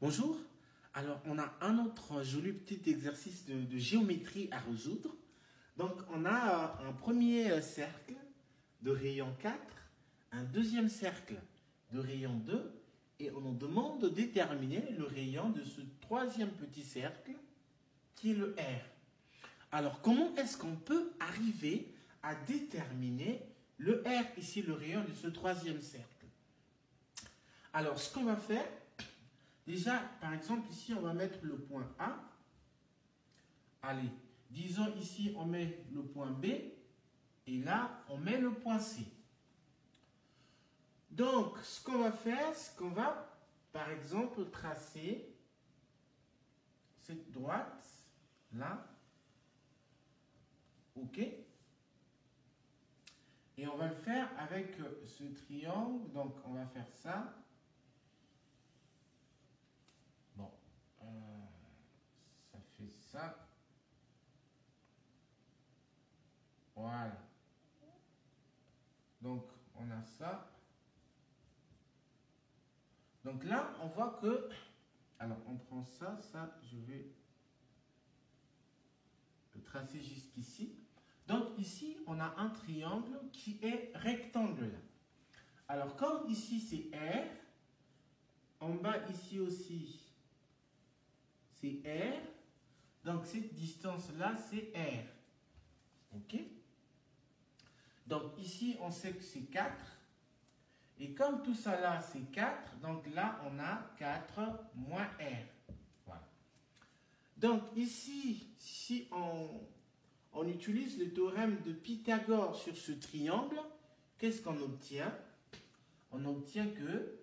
Bonjour. Alors, on a un autre joli petit exercice de géométrie à résoudre. Donc, on a un premier cercle de rayon 4, un deuxième cercle de rayon 2, et on nous demande de déterminer le rayon de ce troisième petit cercle qui est le R. Alors, comment est-ce qu'on peut arriver à déterminer le R, ici le rayon de ce troisième cercle? Alors, ce qu'on va faire, déjà, par exemple, ici, on va mettre le point A. Allez, disons ici, on met le point B. Et là, on met le point C. Donc, ce qu'on va faire, c'est qu'on va, par exemple, tracer cette droite, là. OK. Et on va le faire avec ce triangle. Donc, on va faire ça. Bon, ça fait ça. Voilà. Donc, on a ça. Donc là, on voit que... Alors, on prend ça, je vais le tracer jusqu'ici. Donc, ici, on a un triangle qui est rectangulaire. Alors, comme ici, c'est R, en bas, ici aussi, c'est R. Donc, cette distance-là, c'est R. OK? Donc, ici, on sait que c'est 4. Et comme tout ça là, c'est 4, donc là, on a 4 moins R. Voilà. Donc, ici, si on utilise le théorème de Pythagore sur ce triangle, qu'est-ce qu'on obtient? On obtient que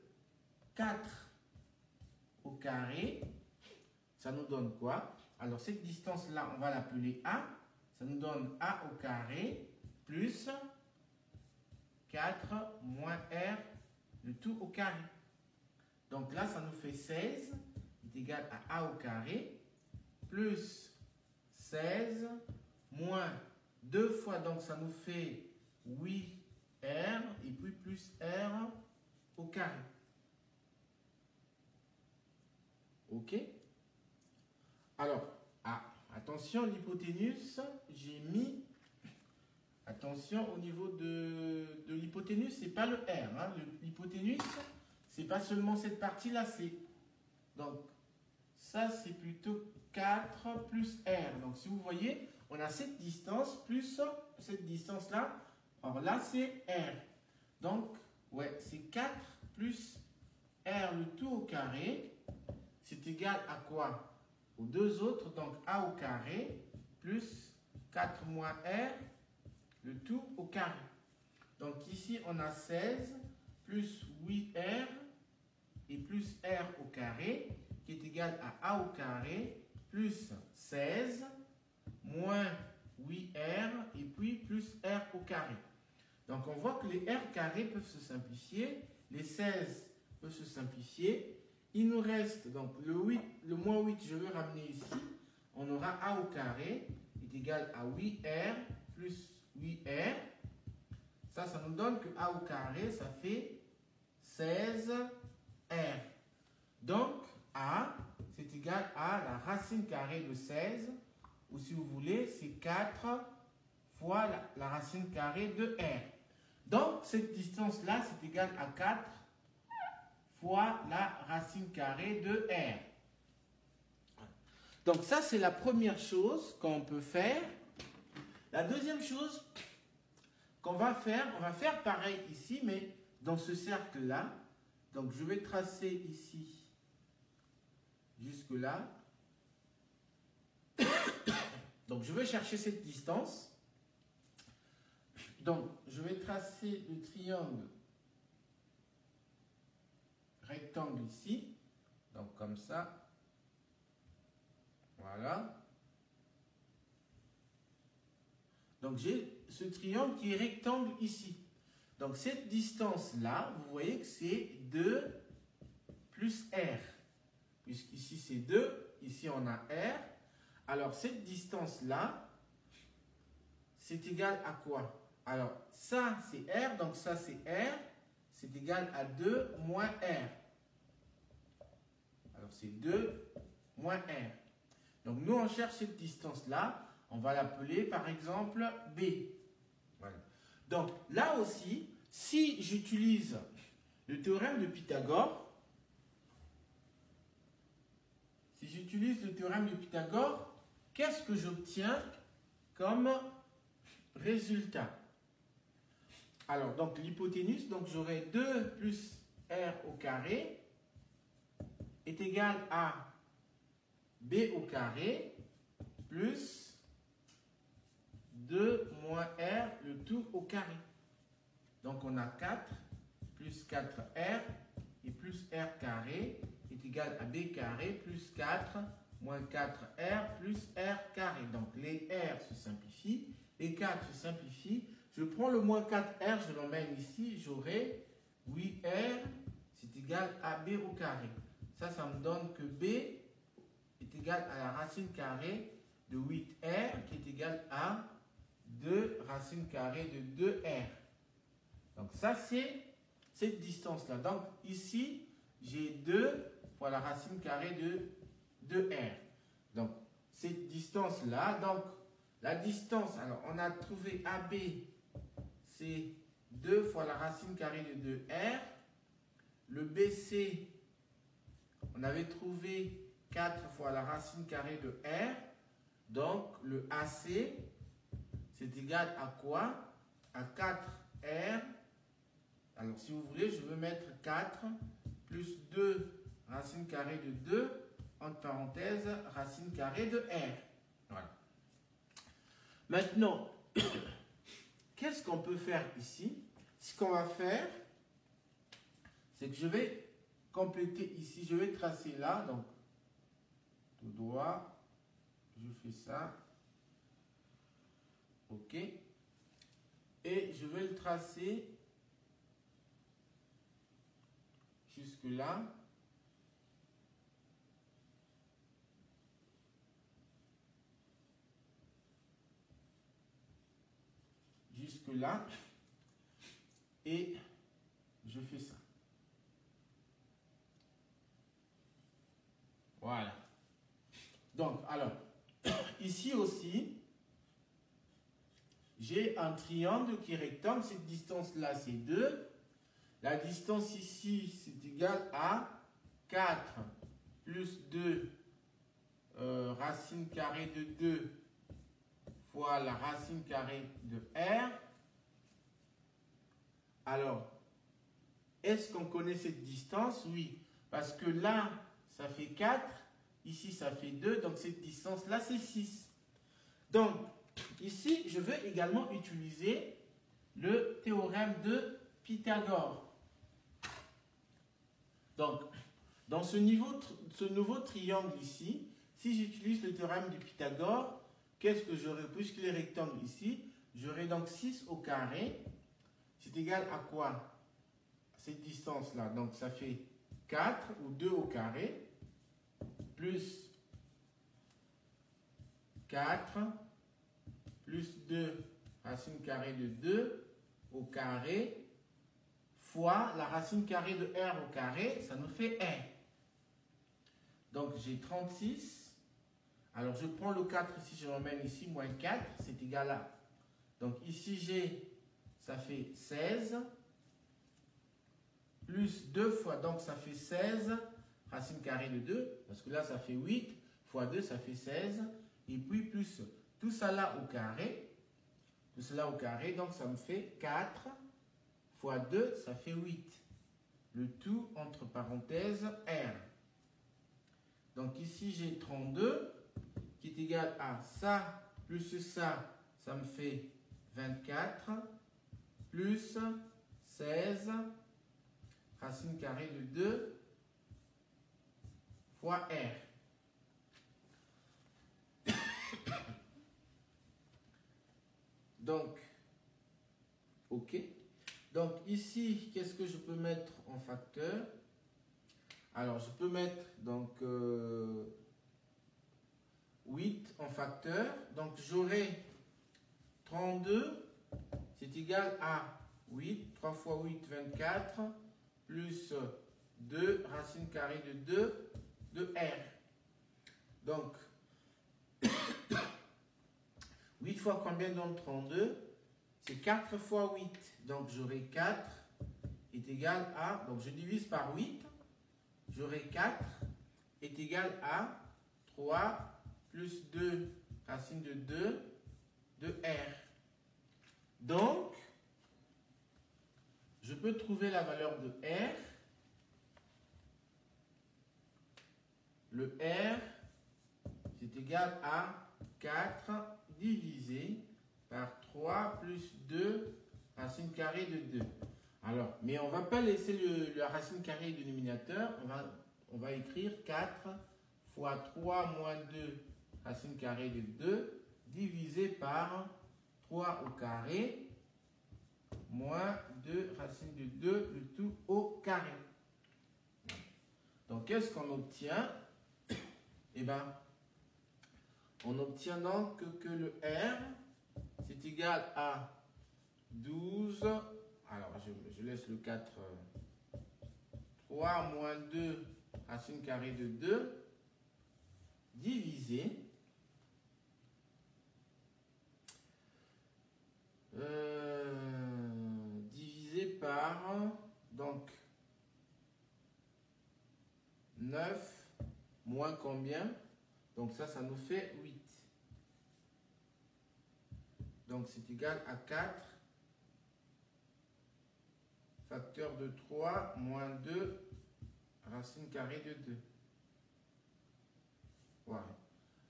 4 au carré, ça nous donne quoi? Alors, cette distance-là, on va l'appeler A. Ça nous donne A au carré plus 4 moins R, le tout au carré. Donc là, ça nous fait 16, est égal à A au carré, plus 16, moins 2 fois, donc ça nous fait 8R, et puis plus R au carré. OK? Alors, attention, l'hypoténuse, j'ai mis... Attention, au niveau de l'hypoténuse, ce n'est pas le R. Hein. L'hypoténuse, ce n'est pas seulement cette partie-là, c'est... Donc, ça, c'est plutôt 4 plus R. Donc, si vous voyez, on a cette distance plus cette distance-là. Alors là, c'est R. Donc, ouais, c'est 4 plus R, le tout au carré. C'est égal à quoi? Aux deux autres, donc A au carré plus 4 moins R, le tout au carré. Donc ici, on a 16 plus 8R et plus R au carré, qui est égal à A au carré, plus 16, moins 8R, et puis plus R au carré. Donc on voit que les R carrés peuvent se simplifier, les 16 peuvent se simplifier. Il nous reste, donc le moins 8, je vais ramener ici. On aura A au carré, est égal à 8R plus 8R. Ça nous donne que A au carré, ça fait 16R. Donc, A, c'est égal à la racine carrée de 16, ou si vous voulez, c'est 4 fois la racine carrée de R. Donc, cette distance-là, c'est égal à 4 fois la racine carrée de R. Donc, ça, c'est la première chose qu'on peut faire. La deuxième chose qu'on va faire, on va faire pareil ici, mais dans ce cercle-là. Donc, je vais tracer ici jusque-là. Donc, je vais chercher cette distance. Donc, je vais tracer le triangle rectangle ici. Donc, comme ça. Voilà. Donc, j'ai ce triangle qui est rectangle ici. Donc, cette distance-là, vous voyez que c'est 2 plus R. Puisqu'ici, c'est 2. Ici, on a R. Alors, cette distance-là, c'est égal à quoi? Alors, ça, c'est R. Donc, ça, c'est R. C'est égal à 2 moins R. Alors, Alors, c'est 2 moins R. Donc, nous, on cherche cette distance-là. On va l'appeler, par exemple, B. Voilà. Donc, là aussi, si j'utilise le théorème de Pythagore, qu'est-ce que j'obtiens comme résultat? Alors, donc l'hypoténuse, donc j'aurai 2 plus R au carré est égal à B au carré plus 2 moins R, le tout au carré. Donc, on a 4 plus 4R et plus R carré est égal à B carré plus 4 moins 4R plus R carré. Donc, les R se simplifient, les 4 se simplifient. Je prends le moins 4R, je l'emmène ici, j'aurai 8R, c'est égal à B au carré. Ça me donne que B est égal à la racine carrée de 8R qui est égal à 2 racine carrée de 2R. Donc, ça, c'est cette distance-là. Donc, ici, j'ai 2 fois la racine carrée de R. Donc, cette distance-là, donc, la distance, alors, on a trouvé AB, c'est 2 fois la racine carrée de 2R. Le BC, on avait trouvé 4 fois la racine carrée de R. Donc, le AC, c'est égal à quoi? À 4R. Alors, si vous voulez, je veux mettre 4 plus 2 racine carrée de 2, entre parenthèses, racine carrée de R. Voilà. Maintenant, qu'est-ce qu'on peut faire ici? Ce qu'on va faire, c'est que je vais compléter ici, je vais tracer là, donc, tout droit, je fais ça, ok, et je vais le tracer jusque là. Jusque là. Et je fais ça. Voilà. Donc, alors, ici aussi, j'ai un triangle qui est rectangle. Cette distance-là, c'est 2. La distance ici, c'est égal à 4 plus 2 racine carrée de 2 fois la racine carrée de R. Alors, est-ce qu'on connaît cette distance? Oui, parce que là, ça fait 4, ici, ça fait 2, donc cette distance-là, c'est 6. Donc, ici, je veux également utiliser le théorème de Pythagore. Donc, dans ce nouveau triangle ici, si j'utilise le théorème de Pythagore, qu'est-ce que j'aurai? Puisqu'il est rectangle ici, j'aurai donc 6 au carré. C'est égal à quoi? Cette distance-là. Donc, ça fait 4 ou 2 au carré, plus 4, plus 2, racine carrée de 2 au carré, fois la racine carrée de R au carré, ça nous fait R. Donc, j'ai 36. Alors, je prends le 4 ici, je l'emmène ici, moins 4, c'est égal à. Donc, ici, j'ai, ça fait 16, plus 2 fois, donc ça fait 16, racine carrée de 2, parce que là, ça fait 8, fois 2, ça fait 16, et puis plus tout ça là au carré, donc ça me fait 4 fois 2, ça fait 8. Le tout entre parenthèses R. Donc ici, j'ai 32 qui est égal à ça plus ça, ça me fait 24 plus 16 racine carrée de 2 fois R. Donc, ok. Donc ici, qu'est-ce que je peux mettre en facteur? Alors, je peux mettre donc 8 en facteur. Donc, j'aurai 32, c'est égal à 8, 3 fois 8, 24, plus 2, racine carrée de de R. Donc, 8 fois combien dans le 32? C'est 4 fois 8. Donc, j'aurai 4 est égal à... Donc, je divise par 8. J'aurai 4 est égal à 3 plus 2 racine de 2 de R. Donc, je peux trouver la valeur de R. Le R, c'est égal à 4 divisé par 3 plus 2 racine carrée de 2. Alors, mais on ne va pas laisser la racine carrée du dénominateur. On va écrire 4 fois 3 moins 2 racine carrée de 2 divisé par 3 au carré moins 2 racine de 2, le tout au carré. Donc, qu'est-ce qu'on obtient? Eh bien, on obtient donc que le R, c'est égal à 12. Alors, je laisse le 4. 3 moins 2 racine carrée de 2 divisé par donc 9 moins combien? Donc ça nous fait 8. Donc c'est égal à 4 facteur de 3 moins 2 racine carrée de 2. Voilà.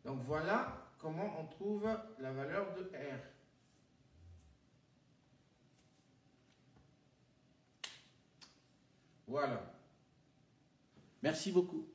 Donc voilà comment on trouve la valeur de R. Voilà. Merci beaucoup.